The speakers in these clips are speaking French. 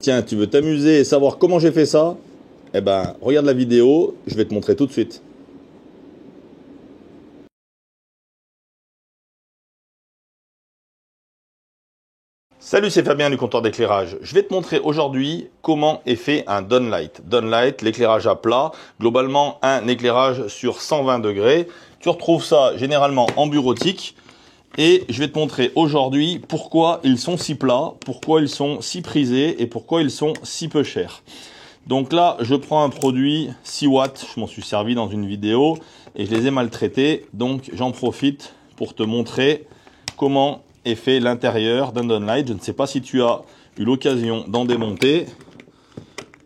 Tiens, tu veux t'amuser et savoir comment j'ai fait ça? Eh ben, regarde la vidéo, je vais te montrer tout de suite. Salut, c'est Fabien du comptoir d'éclairage. Je vais te montrer aujourd'hui comment est fait un downlight. Downlight, l'éclairage à plat, globalement un éclairage sur 120 degrés. Tu retrouves ça généralement en bureautique. Et je vais te montrer aujourd'hui pourquoi ils sont si plats, pourquoi ils sont si prisés et pourquoi ils sont si peu chers. Donc là, je prends un produit 6 watts, je m'en suis servi dans une vidéo et je les ai maltraités. Donc j'en profite pour te montrer comment est fait l'intérieur d'un downlight. Je ne sais pas si tu as eu l'occasion d'en démonter.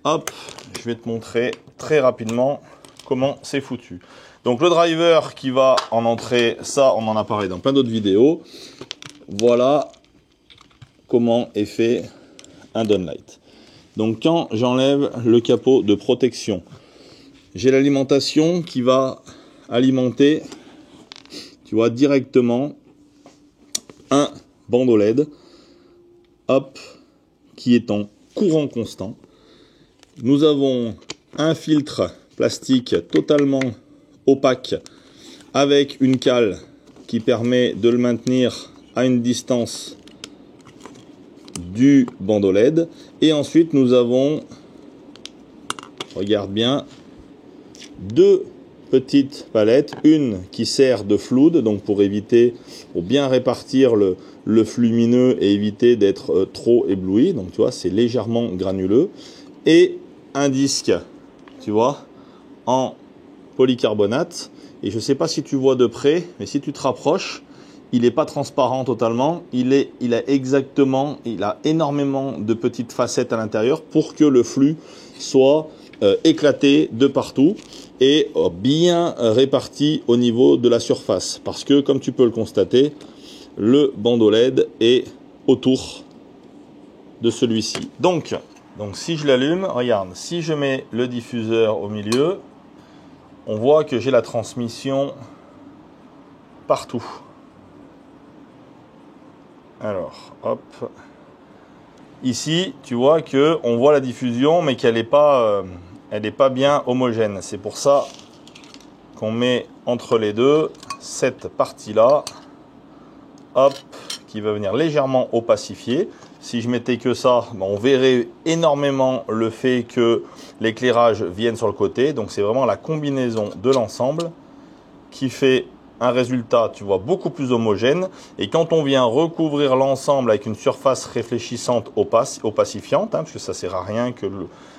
Hop, je vais te montrer très rapidement comment c'est foutu. Donc le driver qui va en entrée, ça on en a parlé dans plein d'autres vidéos. Voilà comment est fait un downlight. Donc quand j'enlève le capot de protection, j'ai l'alimentation qui va alimenter, tu vois, directement un bandeau LED, hop, qui est en courant constant. Nous avons un filtre plastique totalement opaque avec une cale qui permet de le maintenir à une distance du bandeau LED. Et ensuite nous avons, regarde bien, deux petites palettes, une qui sert de floude, donc pour bien répartir le flux lumineux et éviter d'être trop ébloui, donc tu vois c'est légèrement granuleux, et un disque, tu vois, en polycarbonate. Et je ne sais pas si tu vois de près, mais si tu te rapproches, il n'est pas transparent totalement, il a énormément de petites facettes à l'intérieur pour que le flux soit éclaté de partout et bien réparti au niveau de la surface. Parce que, comme tu peux le constater, le bandeau LED est autour de celui-ci. Donc si je l'allume, regarde, si je mets le diffuseur au milieu, on voit que j'ai la transmission partout. Alors, hop. Ici, tu vois que on voit la diffusion, mais qu'elle n'est pas bien homogène. C'est pour ça qu'on met entre les deux cette partie-là, hop, qui va venir légèrement opacifier. Si je mettais que ça, on verrait énormément le fait que l'éclairage vienne sur le côté. Donc c'est vraiment la combinaison de l'ensemble qui fait un résultat, tu vois, beaucoup plus homogène. Et quand on vient recouvrir l'ensemble avec une surface réfléchissante opacifiante, parce que ça ne sert à rien que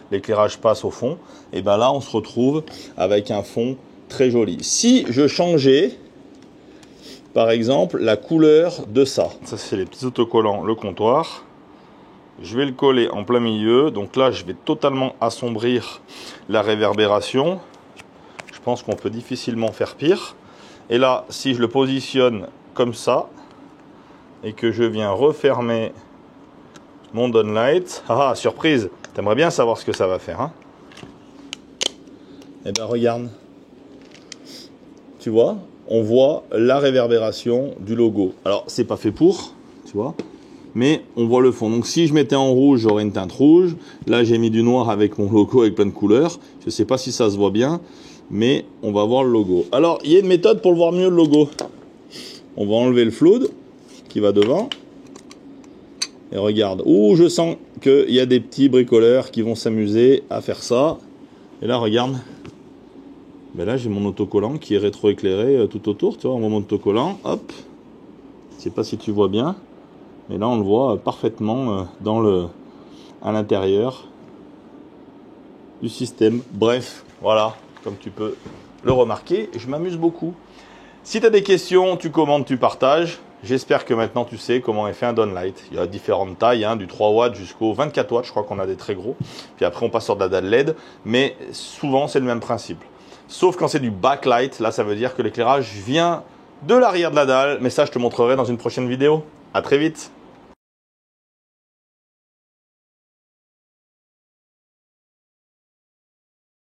l'éclairage passe au fond, et bien là on se retrouve avec un fond très joli. Si je changeais par exemple la couleur de ça c'est les petits autocollants, le comptoir. Je vais le coller en plein milieu. Donc là, je vais totalement assombrir la réverbération. Je pense qu'on peut difficilement faire pire. Et là, si je le positionne comme ça et que je viens refermer mon downlight, ah, surprise, t'aimerais bien savoir ce que ça va faire, hein? Eh bien, regarde. Tu vois, on voit la réverbération du logo. Alors, c'est pas fait pour, tu vois, mais on voit le fond. Donc si je mettais en rouge, j'aurais une teinte rouge. Là, j'ai mis du noir avec mon logo avec plein de couleurs. Je ne sais pas si ça se voit bien, mais on va voir le logo. Alors, il y a une méthode pour le voir mieux, le logo. On va enlever le flood qui va devant. Et regarde, je sens qu'il y a des petits bricoleurs qui vont s'amuser à faire ça. Et là, regarde. Ben là, j'ai mon autocollant qui est rétroéclairé tout autour. Tu vois, mon autocollant, hop. Je ne sais pas si tu vois bien. Mais là, on le voit parfaitement à l'intérieur du système. Bref, voilà, comme tu peux le remarquer, je m'amuse beaucoup. Si tu as des questions, tu commentes, tu partages. J'espère que maintenant, tu sais comment est fait un downlight. Il y a différentes tailles, du 3 watts jusqu'au 24 watts. Je crois qu'on a des très gros. Puis après, on passe sur de la dalle LED. Mais souvent, c'est le même principe. Sauf quand c'est du backlight. Là, ça veut dire que l'éclairage vient de l'arrière de la dalle. Mais ça, je te montrerai dans une prochaine vidéo. À très vite.